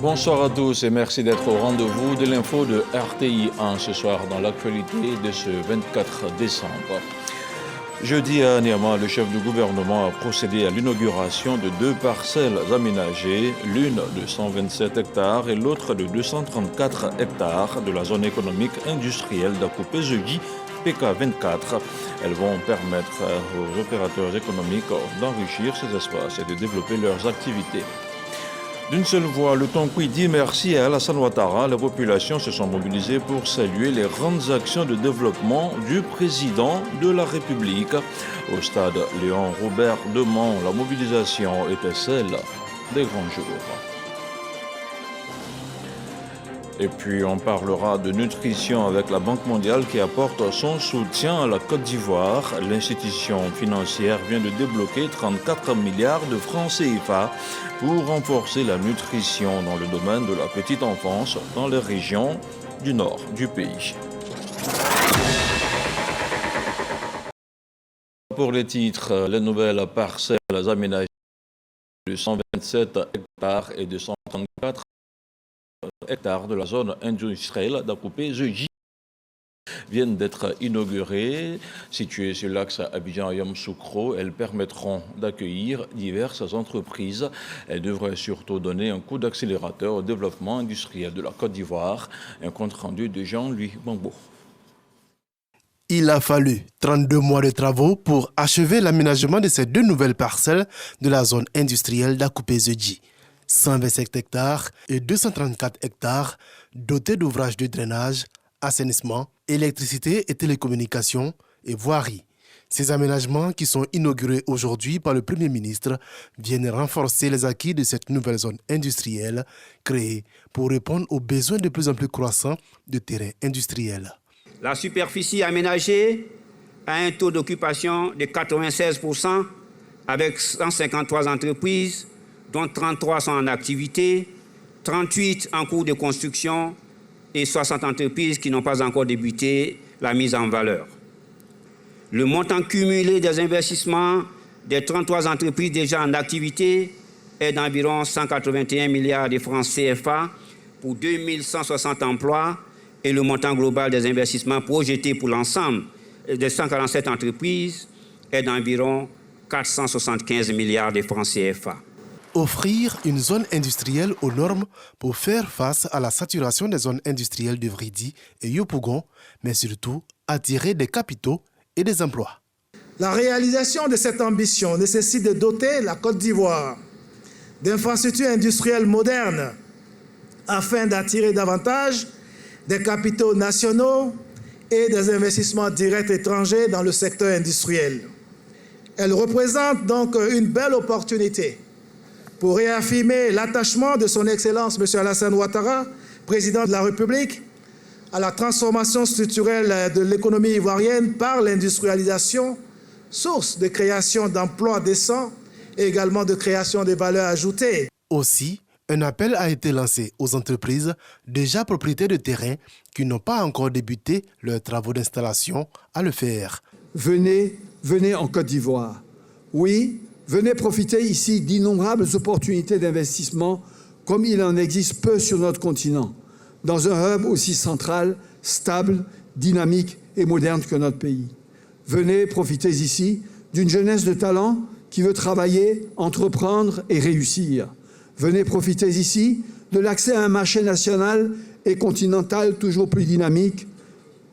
Bonsoir à tous et merci d'être au rendez-vous de l'info de RTI 1 ce soir dans l'actualité de ce 24 décembre. Jeudi à Niamey, le chef du gouvernement a procédé à l'inauguration de deux parcelles aménagées, l'une de 127 hectares et l'autre de 234 hectares de la zone économique industrielle d'Akupé-Zedji, PK24. Elles vont permettre aux opérateurs économiques d'enrichir ces espaces et de développer leurs activités. D'une seule voix, le Tonkoui dit merci à Alassane Ouattara. Les populations se sont mobilisées pour saluer les grandes actions de développement du président de la République. Au stade Léon Robert Demont, la mobilisation était celle des grands jours. Et puis on parlera de nutrition avec la Banque mondiale qui apporte son soutien à la Côte d'Ivoire. L'institution financière vient de débloquer 34 milliards de francs CFA pour renforcer la nutrition dans le domaine de la petite enfance dans les régions du nord du pays. Pour les titres, les nouvelles parcelles aménagées de 127 hectares et de 134 hectares de la zone industrielle d'Akupé-Zedji viennent d'être inaugurées. Situées sur l'axe Abidjan-Yamoussoukro, elles permettront d'accueillir diverses entreprises. Elles devraient surtout donner un coup d'accélérateur au développement industriel de la Côte d'Ivoire. Un compte rendu de Jean-Louis Bangbo. Il a fallu 32 mois de travaux pour achever l'aménagement de ces deux nouvelles parcelles de la zone industrielle d'Akupé-Zedji. 127 hectares et 234 hectares dotés d'ouvrages de drainage, assainissement, électricité et télécommunications et voirie. Ces aménagements qui sont inaugurés aujourd'hui par le Premier ministre viennent renforcer les acquis de cette nouvelle zone industrielle créée pour répondre aux besoins de plus en plus croissants de terrains industriels. La superficie aménagée a un taux d'occupation de 96% avec 153 entreprises, dont 33 sont en activité, 38 en cours de construction et 60 entreprises qui n'ont pas encore débuté la mise en valeur. Le montant cumulé des investissements des 33 entreprises déjà en activité est d'environ 181 milliards de francs CFA pour 2160 emplois et le montant global des investissements projetés pour l'ensemble des 147 entreprises est d'environ 475 milliards de francs CFA. Offrir une zone industrielle aux normes pour faire face à la saturation des zones industrielles de Vridi et Yopougon, mais surtout attirer des capitaux et des emplois. La réalisation de cette ambition nécessite de doter la Côte d'Ivoire d'infrastructures industrielles modernes afin d'attirer davantage des capitaux nationaux et des investissements directs étrangers dans le secteur industriel. Elle représente donc une belle opportunité pour réaffirmer l'attachement de son Excellence M. Alassane Ouattara, président de la République, à la transformation structurelle de l'économie ivoirienne par l'industrialisation, source de création d'emplois décents et également de création de valeurs ajoutées. Aussi, un appel a été lancé aux entreprises déjà propriétaires de terrains qui n'ont pas encore débuté leurs travaux d'installation à le faire. Venez en Côte d'Ivoire. Oui, venez profiter ici d'innombrables opportunités d'investissement comme il en existe peu sur notre continent, dans un hub aussi central, stable, dynamique et moderne que notre pays. Venez profiter ici d'une jeunesse de talent qui veut travailler, entreprendre et réussir. Venez profiter ici de l'accès à un marché national et continental toujours plus dynamique.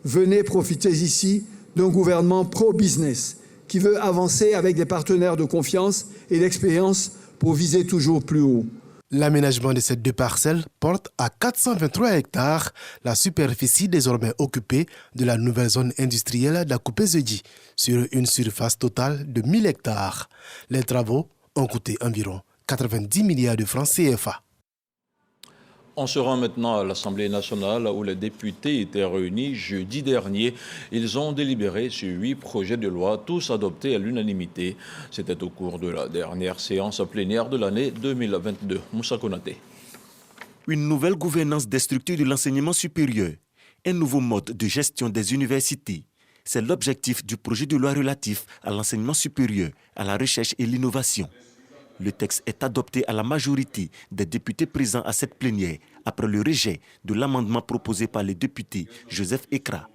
Venez profiter ici d'un gouvernement pro-business qui veut avancer avec des partenaires de confiance et d'expérience pour viser toujours plus haut. L'aménagement de ces deux parcelles porte à 423 hectares la superficie désormais occupée de la nouvelle zone industrielle d'Akupé-Zedji sur une surface totale de 1000 hectares. Les travaux ont coûté environ 90 milliards de francs CFA. On se rend maintenant à l'Assemblée nationale où les députés étaient réunis jeudi dernier. Ils ont délibéré sur 8 projets de loi, tous adoptés à l'unanimité. C'était au cours de la dernière séance plénière de l'année 2022. Moussa Konaté. Une nouvelle gouvernance des structures de l'enseignement supérieur, un nouveau mode de gestion des universités. C'est l'objectif du projet de loi relatif à l'enseignement supérieur, à la recherche et l'innovation. Le texte est adopté à la majorité des députés présents à cette plénière après le rejet de l'amendement proposé par les députés Joseph Ekra.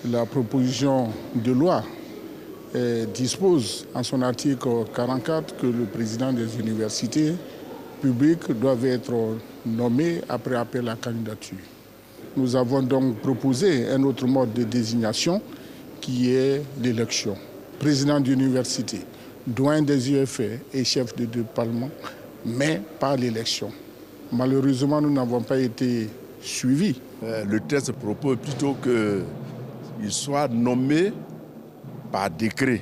La proposition de loi dispose en son article 44 que le président des universités publiques doit être nommé après appel à candidature. Nous avons donc proposé un autre mode de désignation qui est l'élection. Président d'université, doyen des UFR et chef de département, mais pas l'élection. Malheureusement, nous n'avons pas été suivis. Le texte propose plutôt qu'il soit nommé par décret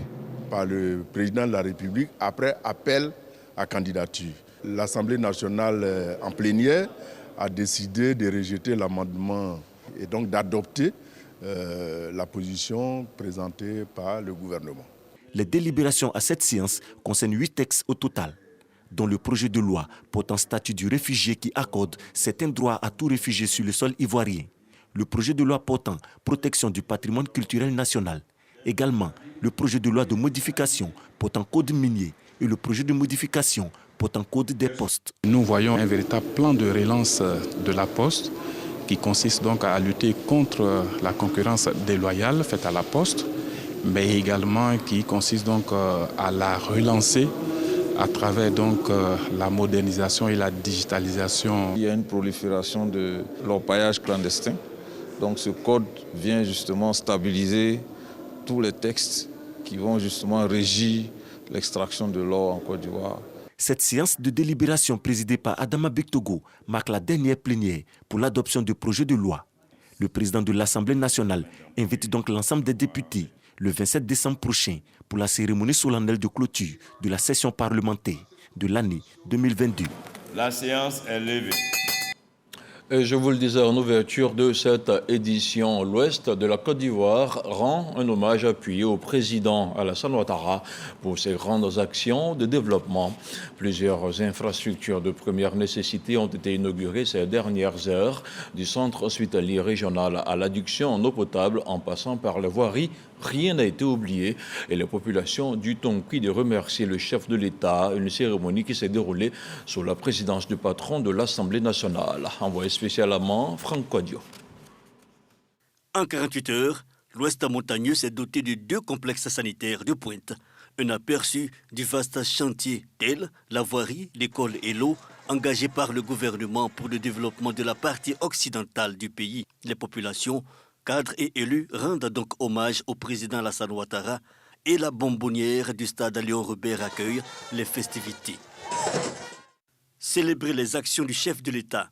par le président de la République après appel à candidature. L'Assemblée nationale en plénière a décidé de rejeter l'amendement et donc d'adopter la position présentée par le gouvernement. Les délibérations à cette séance concernent 8 textes au total, dont le projet de loi portant statut du réfugié qui accorde certains droits à tout réfugié sur le sol ivoirien, le projet de loi portant protection du patrimoine culturel national, également le projet de loi de modification portant code minier et le projet de modification portant code des postes. Nous voyons un véritable plan de relance de la Poste qui consiste donc à lutter contre la concurrence déloyale faite à la Poste, mais également qui consiste donc à la relancer à travers donc la modernisation et la digitalisation. Il y a une prolifération de l'orpaillage clandestin. Donc ce code vient justement stabiliser tous les textes qui vont justement régir l'extraction de l'or en Côte d'Ivoire. Cette séance de délibération présidée par Adama Bektogo marque la dernière plénière pour l'adoption du projet de loi. Le président de l'Assemblée nationale invite donc l'ensemble des députés le 27 décembre prochain pour la cérémonie solennelle de clôture de la session parlementaire de l'année 2022. La séance est levée. Et je vous le disais en ouverture de cette édition, l'Ouest de la Côte d'Ivoire rend un hommage appuyé au président Alassane Ouattara pour ses grandes actions de développement. Plusieurs infrastructures de première nécessité ont été inaugurées ces dernières heures, du centre hospitalier régional à l'adduction en eau potable en passant par la voirie. Rien n'a été oublié et la population du Tonki de remercier le chef de l'État, une cérémonie qui s'est déroulée sous la présidence du patron de l'Assemblée nationale. Envoyé spécialement Franck Kodio. En 48 heures, l'Ouest montagneux s'est doté de 2 complexes sanitaires de pointe. Un aperçu du vaste chantier tel la voirie, l'école et l'eau, engagés par le gouvernement pour le développement de la partie occidentale du pays. Les populations, cadres et élus rendent donc hommage au président Alassane Ouattara et la bonbonnière du stade Léon Robert accueille les festivités. Célébrer les actions du chef de l'État,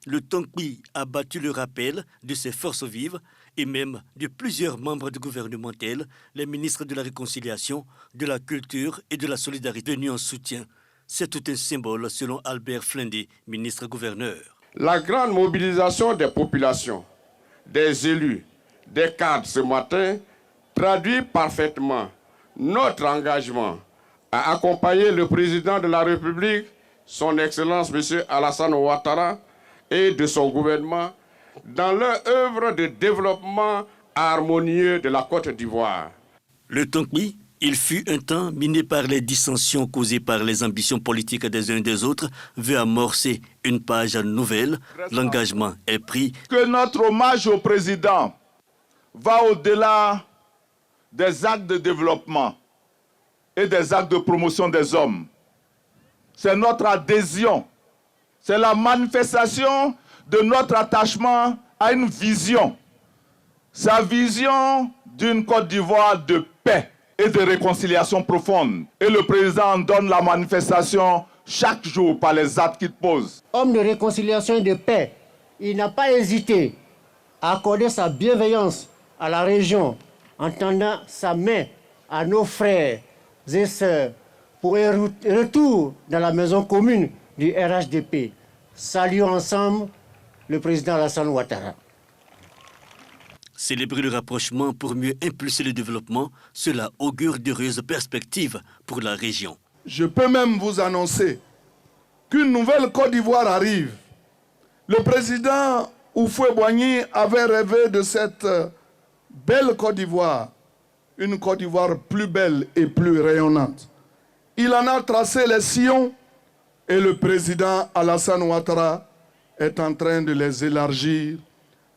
le Tonki a battu le rappel de ses forces vives et même de plusieurs membres du gouvernement tels les ministres de la Réconciliation, de la Culture et de la Solidarité venus en soutien. C'est tout un symbole selon Albert Flindé, ministre-gouverneur. La grande mobilisation des populations, des élus, des cadres ce matin traduit parfaitement notre engagement à accompagner le président de la République, son Excellence M. Alassane Ouattara, et de son gouvernement dans leur œuvre de développement harmonieux de la Côte d'Ivoire. Le Tonki, il fut un temps miné par les dissensions causées par les ambitions politiques des uns et des autres, veut amorcer une page nouvelle. L'engagement est pris. Que notre hommage au président va au-delà des actes de développement et des actes de promotion des hommes. C'est notre adhésion. C'est la manifestation de notre attachement à une vision. Sa vision d'une Côte d'Ivoire de paix et de réconciliation profonde. Et le président donne la manifestation chaque jour par les actes qu'il pose. Homme de réconciliation et de paix, il n'a pas hésité à accorder sa bienveillance à la région en tendant sa main à nos frères et sœurs pour un retour dans la maison commune du RHDP. Saluons ensemble le président Alassane Ouattara. Célébrer le rapprochement pour mieux impulser le développement, cela augure d'heureuses perspectives pour la région. Je peux même vous annoncer qu'une nouvelle Côte d'Ivoire arrive. Le président Houphouët-Boigny avait rêvé de cette belle Côte d'Ivoire, une Côte d'Ivoire plus belle et plus rayonnante. Il en a tracé les sillons et le président Alassane Ouattara est en train de les élargir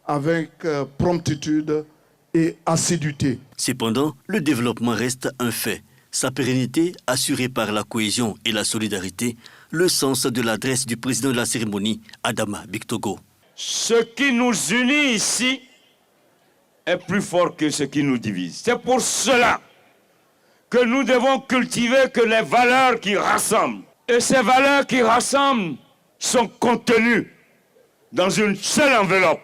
avec promptitude et assiduité. Cependant, le développement reste un fait. Sa pérennité assurée par la cohésion et la solidarité, le sens de l'adresse du président de la cérémonie, Adama Bictogo. Ce qui nous unit ici est plus fort que ce qui nous divise. C'est pour cela que nous devons cultiver que les valeurs qui rassemblent. Et ces valeurs qui rassemblent sont contenues dans une seule enveloppe.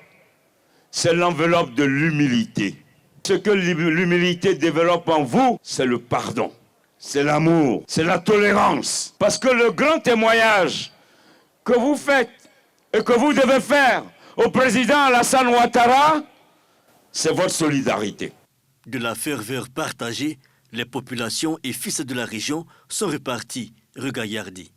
C'est l'enveloppe de l'humilité. Ce que l'humilité développe en vous, c'est le pardon, c'est l'amour, c'est la tolérance. Parce que le grand témoignage que vous faites et que vous devez faire au président Alassane Ouattara, c'est votre solidarité. De la ferveur partagée, les populations et fils de la région sont repartis regaillardis.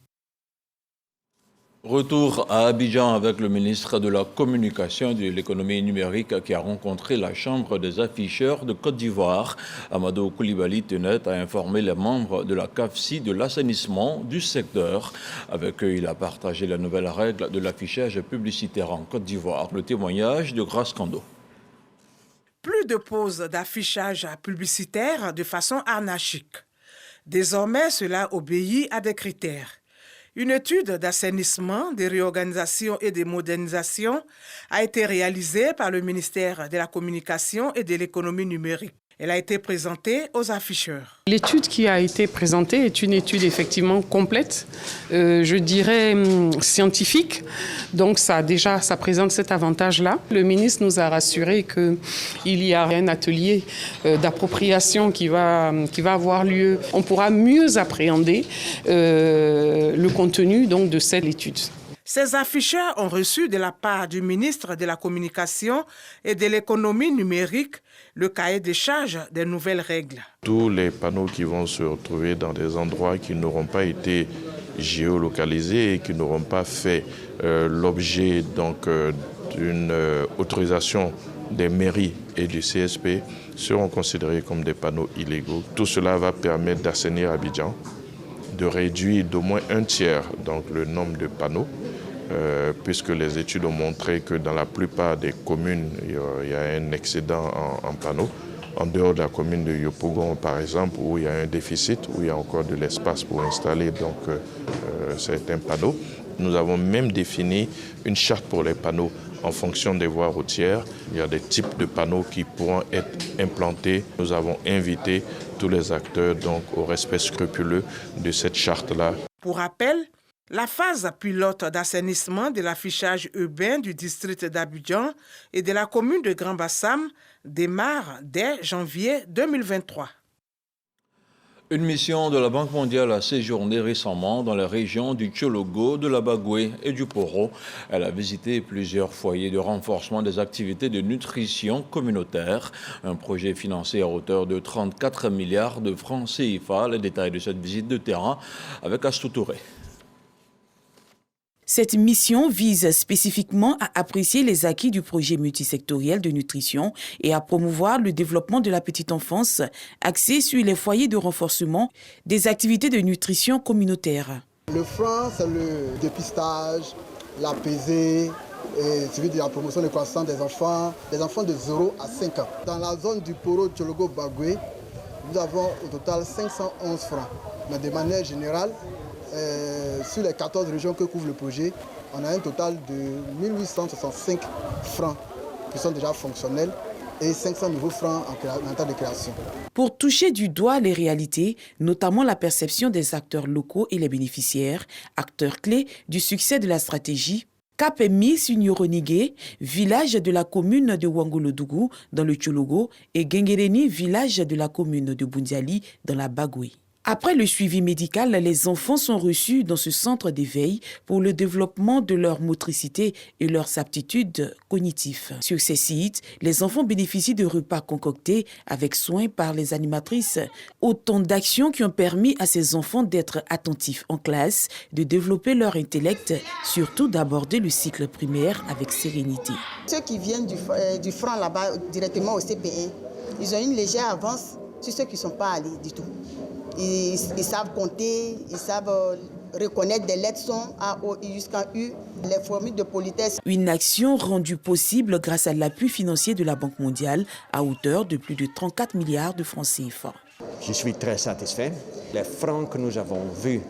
Retour à Abidjan avec le ministre de la Communication et de l'économie numérique qui a rencontré la Chambre des afficheurs de Côte d'Ivoire. Amadou Koulibaly tenait à informer les membres de la CAFSI de l'assainissement du secteur. Avec eux, il a partagé la nouvelle règle de l'affichage publicitaire en Côte d'Ivoire. Le témoignage de Grace Kando. Plus de poses d'affichage publicitaire de façon anarchique. Désormais, cela obéit à des critères. Une étude d'assainissement, de réorganisation et de modernisation a été réalisée par le ministère de la Communication et de l'économie numérique. Elle a été présentée aux afficheurs. L'étude qui a été présentée est une étude effectivement complète, je dirais scientifique. Donc ça présente cet avantage-là. Le ministre nous a rassuré qu'il y a un atelier d'appropriation qui va avoir lieu. On pourra mieux appréhender le contenu donc, de cette étude. Ces afficheurs ont reçu de la part du ministre de la Communication et de l'économie numérique le cahier des charges des nouvelles règles. Tous les panneaux qui vont se retrouver dans des endroits qui n'auront pas été géolocalisés et qui n'auront pas fait l'objet d'une autorisation des mairies et du CSP seront considérés comme des panneaux illégaux. Tout cela va permettre d'assainir Abidjan, de réduire d'au moins un tiers donc, le nombre de panneaux, puisque les études ont montré que dans la plupart des communes, il y a un excédent en panneaux. En dehors de la commune de Yopougon, par exemple, où il y a un déficit, où il y a encore de l'espace pour installer certains panneaux. Nous avons même défini une charte pour les panneaux en fonction des voies routières. Il y a des types de panneaux qui pourront être implantés. Nous avons invité tous les acteurs donc, au respect scrupuleux de cette charte-là. Pour rappel, la phase pilote d'assainissement de l'affichage urbain du district d'Abidjan et de la commune de Grand Bassam démarre dès janvier 2023. Une mission de la Banque mondiale a séjourné récemment dans les régions du Tchologo, de la Bagoué et du Poro. Elle a visité plusieurs foyers de renforcement des activités de nutrition communautaire. Un projet financé à hauteur de 34 milliards de francs CFA. Les détails de cette visite de terrain avec Astou Touré. Cette mission vise spécifiquement à apprécier les acquis du projet multisectoriel de nutrition et à promouvoir le développement de la petite enfance axé sur les foyers de renforcement des activités de nutrition communautaire. Le franc, c'est le dépistage, la pesée, et celui de la promotion de croissance des enfants de 0 à 5 ans. Dans la zone du Poro Tchologo Bagoué, nous avons au total 511 francs. Mais de manière générale, sur les 14 régions que couvre le projet, on a un total de 1865 francs qui sont déjà fonctionnels et 500 nouveaux francs en temps de création. Pour toucher du doigt les réalités, notamment la perception des acteurs locaux et les bénéficiaires, acteurs clés du succès de la stratégie, Kapemi Signoronigué, village de la commune de Ouangolodougou dans le Tchologo, et Gengereni, village de la commune de Bundiali dans la Bagoué. Après le suivi médical, les enfants sont reçus dans ce centre d'éveil pour le développement de leur motricité et leurs aptitudes cognitives. Sur ces sites, les enfants bénéficient de repas concoctés avec soin par les animatrices. Autant d'actions qui ont permis à ces enfants d'être attentifs en classe, de développer leur intellect, surtout d'aborder le cycle primaire avec sérénité. Ceux qui viennent du front là-bas directement au CPE, ils ont une légère avance sur ceux qui ne sont pas allés du tout. Ils savent compter, ils savent reconnaître des lettres son A, O, I jusqu'à U, les formules de politesse. Une action rendue possible grâce à l'appui financier de la Banque mondiale à hauteur de plus de 34 milliards de francs CFA. Je suis très satisfait. Les francs que nous avons vus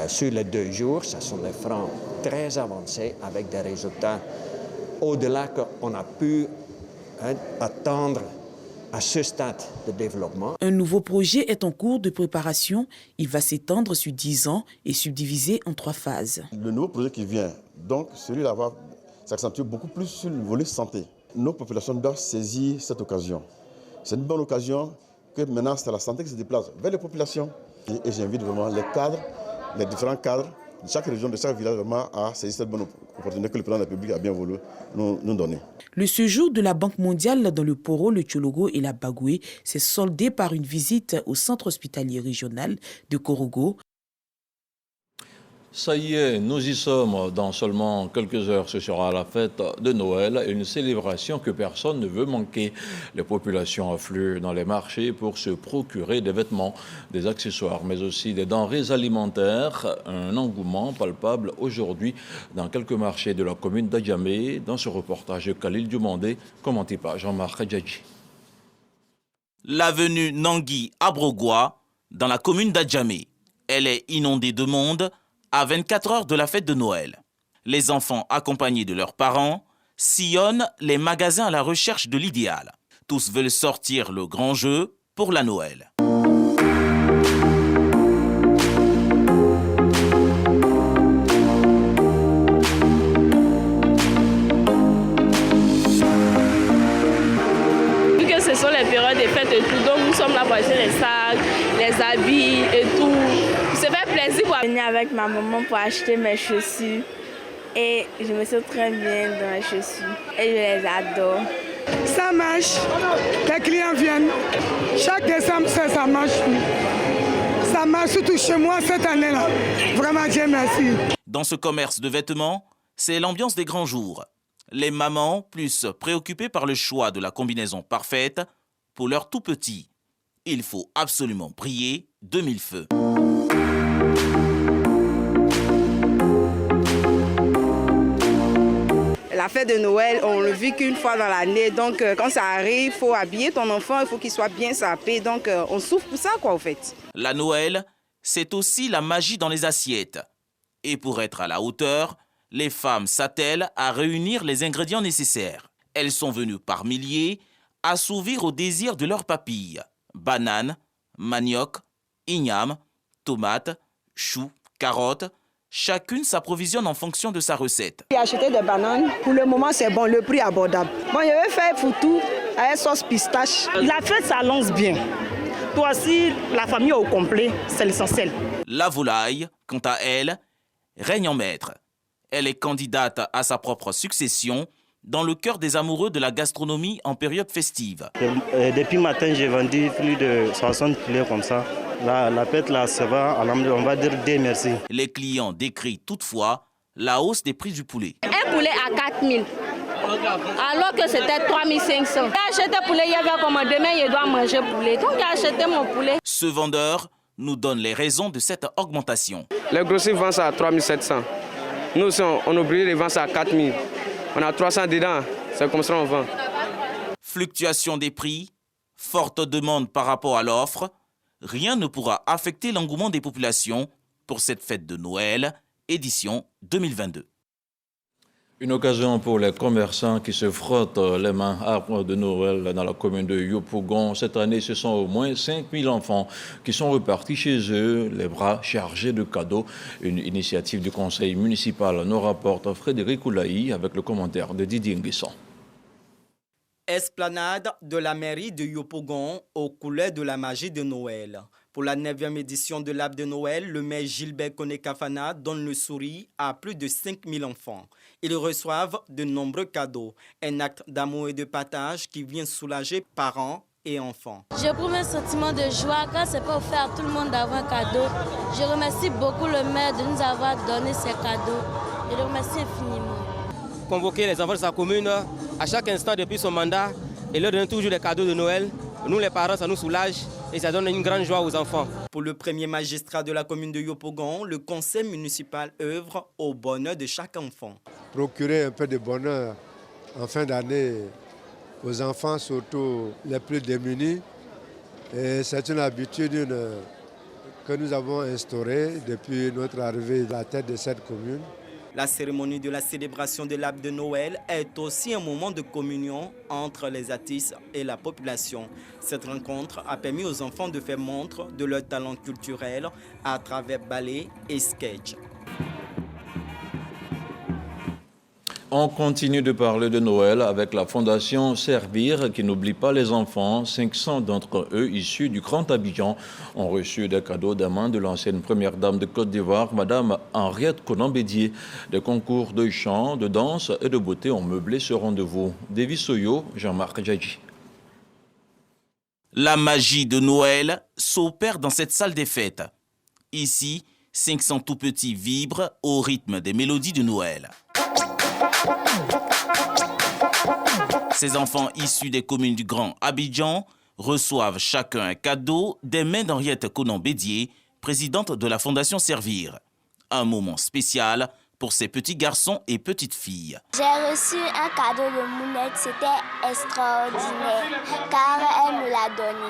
sur les 2 jours, ce sont des francs très avancés avec des résultats au-delà qu'on a pu attendre à ce stade de développement. Un nouveau projet est en cours de préparation. Il va s'étendre sur 10 ans et subdivisé en 3 phases. Le nouveau projet qui vient, donc celui-là va s'accentuer beaucoup plus sur le volet santé. Nos populations doivent saisir cette occasion. C'est une bonne occasion que maintenant c'est la santé qui se déplace vers les populations. Et j'invite vraiment les cadres, les différents cadres de chaque région, de chaque village vraiment à saisir cette bonne opportunité que le président de la République a bien voulu nous donner. Le séjour de la Banque mondiale dans le Poro, le Tchologo et la Bagoué s'est soldé par une visite au centre hospitalier régional de Korogo. Ça y est, nous y sommes. Dans seulement quelques heures, ce sera la fête de Noël et une célébration que personne ne veut manquer. Les populations affluent dans les marchés pour se procurer des vêtements, des accessoires, mais aussi des denrées alimentaires. Un engouement palpable aujourd'hui dans quelques marchés de la commune d'Adjamé. Dans ce reportage de Khalil Diomandé, commenté par Jean-Marc Adjadji. L'avenue Nangui à Brogua, dans la commune d'Adjamé. Elle est inondée de monde à 24 heures de la fête de Noël. Les enfants, accompagnés de leurs parents, sillonnent les magasins à la recherche de l'idéal. Tous veulent sortir le grand jeu pour la Noël. Vu que ce sont les périodes des fêtes et tout, donc nous sommes là pour acheter les sacs, les habits et tout. Ça fait plaisir pour venir avec ma maman pour acheter mes chaussures. Et je me sens très bien dans mes chaussures. Et je les adore. Ça marche. Les clients viennent. Chaque décembre, ça marche. Ça marche surtout chez moi cette année-là. Vraiment, Dieu merci. Dans ce commerce de vêtements, c'est l'ambiance des grands jours. Les mamans, plus préoccupées par le choix de la combinaison parfaite pour leurs tout petits. Il faut absolument briller de 1000 feux. La fête de Noël, on le vit qu'une fois dans l'année. Donc, quand ça arrive, il faut habiller ton enfant, il faut qu'il soit bien sapé. Donc, on souffre pour ça, quoi, en fait. La Noël, c'est aussi la magie dans les assiettes. Et pour être à la hauteur, les femmes s'attellent à réunir les ingrédients nécessaires. Elles sont venues par milliers assouvir au désir de leurs papilles. Bananes, manioc, igname, tomates, choux, carottes. Chacune s'approvisionne en fonction de sa recette. J'ai acheté des bananes. Pour le moment, c'est bon, le prix est abordable. Bon, je vais faire foutou avec sauce pistache. La fête, ça lance bien. Toi aussi, la famille au complet, c'est l'essentiel. La volaille, quant à elle, règne en maître. Elle est candidate à sa propre succession dans le cœur des amoureux de la gastronomie en période festive. Depuis matin, j'ai vendu plus de 60 poulets comme ça. La fête, là, ça va, on va dire Dieu merci. Les clients décrient toutefois la hausse des prix du poulet. Un poulet à 4 000, alors que c'était 3 500. J'ai acheté poulet, il y avait comme demain, je dois manger poulet. Donc j'ai acheté mon poulet. Ce vendeur nous donne les raisons de cette augmentation. Les grossistes vendent ça à 3 700. Nous, on oublie les vendre ça à 4 000. On a 300 dedans, c'est comme ça on vend. Fluctuation des prix, forte demande par rapport à l'offre, rien ne pourra affecter l'engouement des populations pour cette fête de Noël, édition 2022. Une occasion pour les commerçants qui se frottent les mains arbres de Noël dans la commune de Yopougon. Cette année, ce sont au moins 5000 enfants qui sont repartis chez eux, les bras chargés de cadeaux. Une initiative du conseil municipal, nous rapporte Frédéric Oulaï avec le commentaire de Didier Nguesson. Esplanade de la mairie de Yopougon aux couleurs de la magie de Noël. Pour la 9e édition de l'Arbre de Noël, le maire Gilbert Konekafana donne le sourire à plus de 5000 enfants. Ils reçoivent de nombreux cadeaux, un acte d'amour et de partage qui vient soulager parents et enfants. J'éprouve un sentiment de joie quand c'est pas offert à tout le monde d'avoir un cadeau. Je remercie beaucoup le maire de nous avoir donné ces cadeaux. Je le remercie infiniment. Convoquer les enfants de sa commune à chaque instant depuis son mandat et leur donner toujours des cadeaux de Noël. Nous les parents, ça nous soulage et ça donne une grande joie aux enfants. Pour le premier magistrat de la commune de Yopougon, le conseil municipal œuvre au bonheur de chaque enfant. Procurer un peu de bonheur en fin d'année aux enfants, surtout les plus démunis. Et c'est une habitude que nous avons instaurée depuis notre arrivée à la tête de cette commune. La cérémonie de la célébration de l'arbre de Noël est aussi un moment de communion entre les artistes et la population. Cette rencontre a permis aux enfants de faire montre de leur talent culturel à travers ballet et sketch. On continue de parler de Noël avec la Fondation Servir qui n'oublie pas les enfants. 500 d'entre eux, issus du Grand Abidjan, ont reçu des cadeaux des mains de l'ancienne première dame de Côte d'Ivoire, Madame Henriette Konan-Bédié. Des concours de chant, de danse et de beauté ont meublé ce rendez-vous. David Soyo, Jean-Marc Djadji. La magie de Noël s'opère dans cette salle des fêtes. Ici, 500 tout-petits vibrent au rythme des mélodies de Noël. Ces enfants issus des communes du Grand Abidjan reçoivent chacun un cadeau des mains d'Henriette Konan-Bédié, présidente de la Fondation Servir. Un moment spécial pour ces petits garçons et petites filles. J'ai reçu un cadeau de Mounette, c'était extraordinaire, car elle me l'a donné.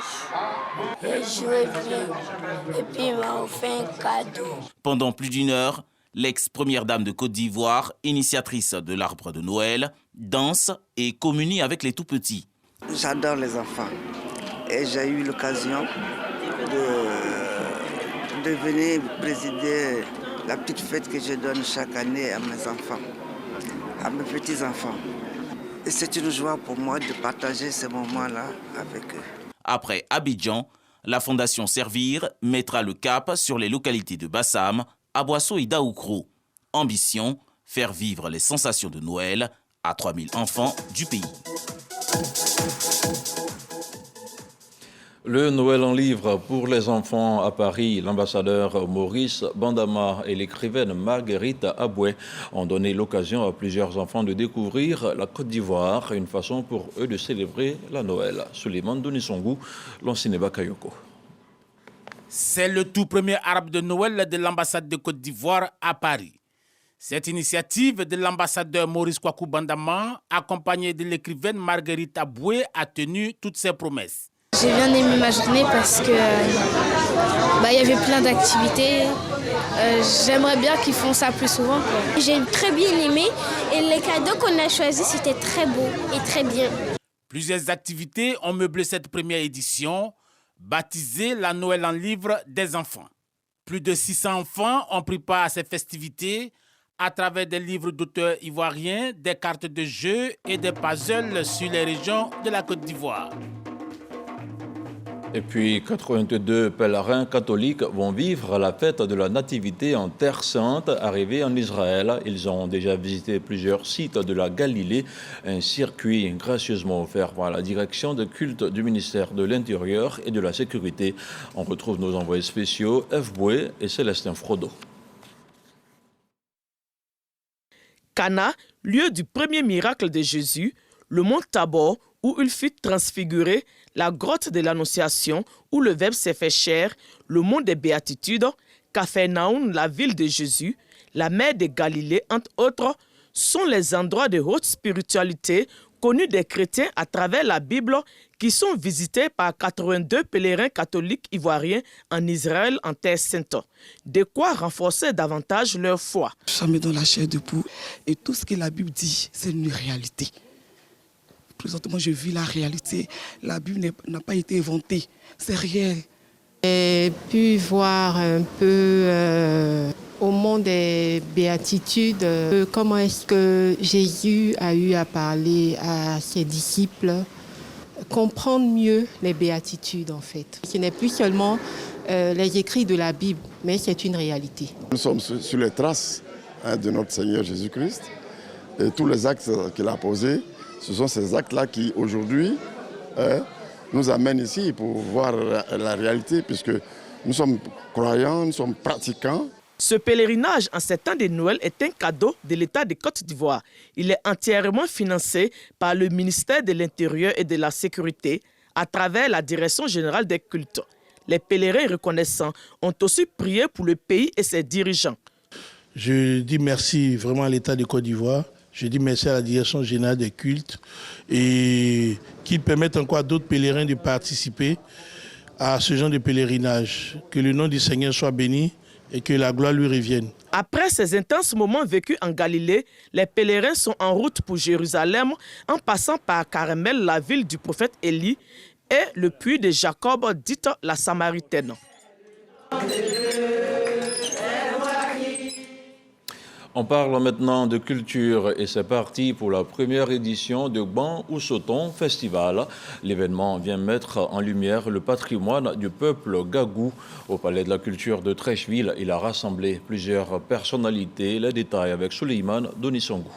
J'ai joué bien, et puis il m'a offert un cadeau. Pendant plus d'une heure, l'ex-première dame de Côte d'Ivoire, initiatrice de l'arbre de Noël, danse et communie avec les tout-petits. J'adore les enfants et j'ai eu l'occasion de venir présider la petite fête que je donne chaque année à mes enfants, à mes petits-enfants. Et c'est une joie pour moi de partager ces moments-là avec eux. Après Abidjan, la Fondation Servir mettra le cap sur les localités de Bassam, Aboisseau et Daoukro. Ambition, faire vivre les sensations de Noël à 3000 enfants du pays. Le Noël en livre pour les enfants à Paris, l'ambassadeur Maurice Bandama et l'écrivaine Marguerite Aboué ont donné l'occasion à plusieurs enfants de découvrir la Côte d'Ivoire, une façon pour eux de célébrer la Noël. Suleiman Donisongou, Lanciné Bakayoko. C'est le tout premier arbre de Noël de l'ambassade de Côte d'Ivoire à Paris. Cette initiative de l'ambassadeur Maurice Kwaku Bandama, accompagné de l'écrivaine Marguerite Aboué, a tenu toutes ses promesses. J'ai bien aimé ma journée parce que y avait plein d'activités. J'aimerais bien qu'ils font ça plus souvent. J'ai très bien aimé et les cadeaux qu'on a choisis, c'était très beau et très bien. Plusieurs activités ont meublé cette première édition, baptisée la Noël en livre des enfants. Plus de 600 enfants ont pris part à ces festivités à travers des livres d'auteurs ivoiriens, des cartes de jeux et des puzzles sur les régions de la Côte d'Ivoire. Et puis, 82 pèlerins catholiques vont vivre la fête de la Nativité en Terre Sainte, arrivés en Israël. Ils ont déjà visité plusieurs sites de la Galilée, un circuit gracieusement offert par la direction de culte du ministère de l'Intérieur et de la Sécurité. On retrouve nos envoyés spéciaux, F. Boué et Célestin Frodo. Cana, lieu du premier miracle de Jésus, le mont Tabor, où il fut transfiguré, la grotte de l'Annonciation, où le Verbe s'est fait chair, le mont des Béatitudes, Capharnaüm, la ville de Jésus, la mer de Galilée, entre autres, sont les endroits de haute spiritualité connus des chrétiens à travers la Bible qui sont visités par 82 pèlerins catholiques ivoiriens en Israël, en Terre Sainte. De quoi renforcer davantage leur foi. Nous sommes dans la chair de poule et tout ce que la Bible dit, c'est une réalité. Présentement, je vis la réalité. La Bible n'a pas été inventée. C'est réel. J'ai pu voir un peu au monde des béatitudes comment est-ce que Jésus a eu à parler à ses disciples, comprendre mieux les béatitudes en fait. Ce n'est plus seulement les écrits de la Bible, mais c'est une réalité. Nous sommes sur les traces de notre Seigneur Jésus-Christ et tous les actes qu'il a posés. Ce sont ces actes-là qui, aujourd'hui, nous amènent ici pour voir la réalité, puisque nous sommes croyants, nous sommes pratiquants. Ce pèlerinage en ces temps de Noël est un cadeau de l'État de Côte d'Ivoire. Il est entièrement financé par le ministère de l'Intérieur et de la Sécurité à travers la Direction générale des cultes. Les pèlerins reconnaissants ont aussi prié pour le pays et ses dirigeants. Je dis merci vraiment à l'État de Côte d'Ivoire. Je dis merci à la Direction générale des cultes et qu'ils permettent encore à d'autres pèlerins de participer à ce genre de pèlerinage. Que le nom du Seigneur soit béni et que la gloire lui revienne. Après ces intenses moments vécus en Galilée, les pèlerins sont en route pour Jérusalem en passant par Carmel, la ville du prophète Élie, et le puits de Jacob, dite la Samaritaine. On parle maintenant de culture et c'est parti pour la première édition de Gban Ousoton Festival. L'événement vient mettre en lumière le patrimoine du peuple Gagou. Au Palais de la Culture de Trècheville, il a rassemblé plusieurs personnalités. Les détails avec Souleymane Donissongou.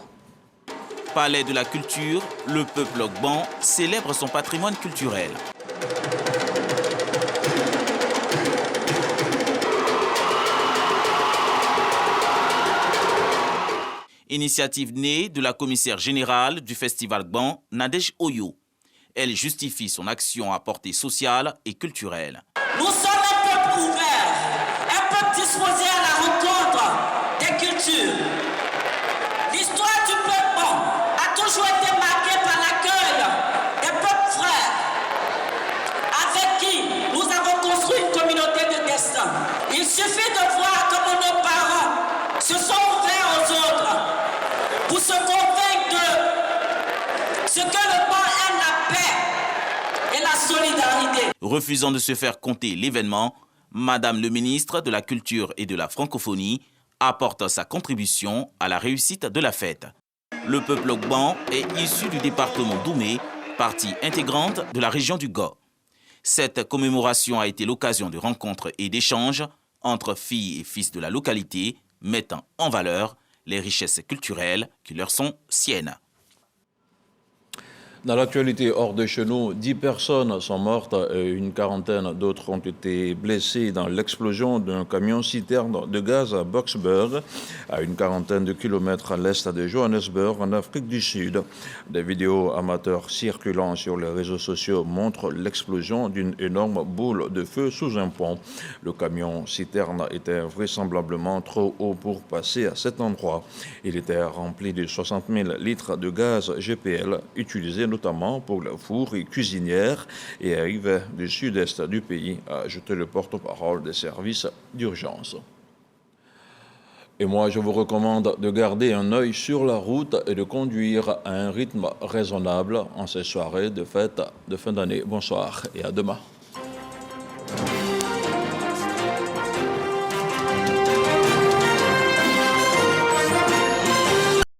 Palais de la Culture, le peuple Gban célèbre son patrimoine culturel. Initiative née de la commissaire générale du Festival Gban, Nadège Oyo. Elle justifie son action à portée sociale et culturelle. Nous sommes un peuple ouvert, un peuple disposé à la rencontre des cultures. L'histoire du peuple Gban a toujours été marquée par l'accueil des peuples frères, avec qui nous avons construit une communauté de destin. Il suffit de voir comment nos parents se sont ouverts aux autres pour se convaincre de ce que le Gban aime, la paix et la solidarité. Refusant de se faire compter l'événement, Madame le ministre de la Culture et de la Francophonie apporte sa contribution à la réussite de la fête. Le peuple Gban est issu du département d'Oumé, partie intégrante de la région du Go. Cette commémoration a été l'occasion de rencontres et d'échanges entre filles et fils de la localité, mettant en valeur les richesses culturelles qui leur sont siennes. Dans l'actualité hors de chez nous, 10 personnes sont mortes et une quarantaine d'autres ont été blessées dans l'explosion d'un camion-citerne de gaz à Boksburg, à une quarantaine de kilomètres à l'est de Johannesburg, en Afrique du Sud. Des vidéos amateurs circulant sur les réseaux sociaux montrent l'explosion d'une énorme boule de feu sous un pont. Le camion-citerne était vraisemblablement trop haut pour passer à cet endroit. Il était rempli de 60 000 litres de gaz GPL utilisé notamment pour la four et cuisinière et arrivait du sud-est du pays, a ajouté le porte-parole des services d'urgence. Et moi, je vous recommande de garder un œil sur la route et de conduire à un rythme raisonnable en ces soirées de fête de fin d'année. Bonsoir et à demain.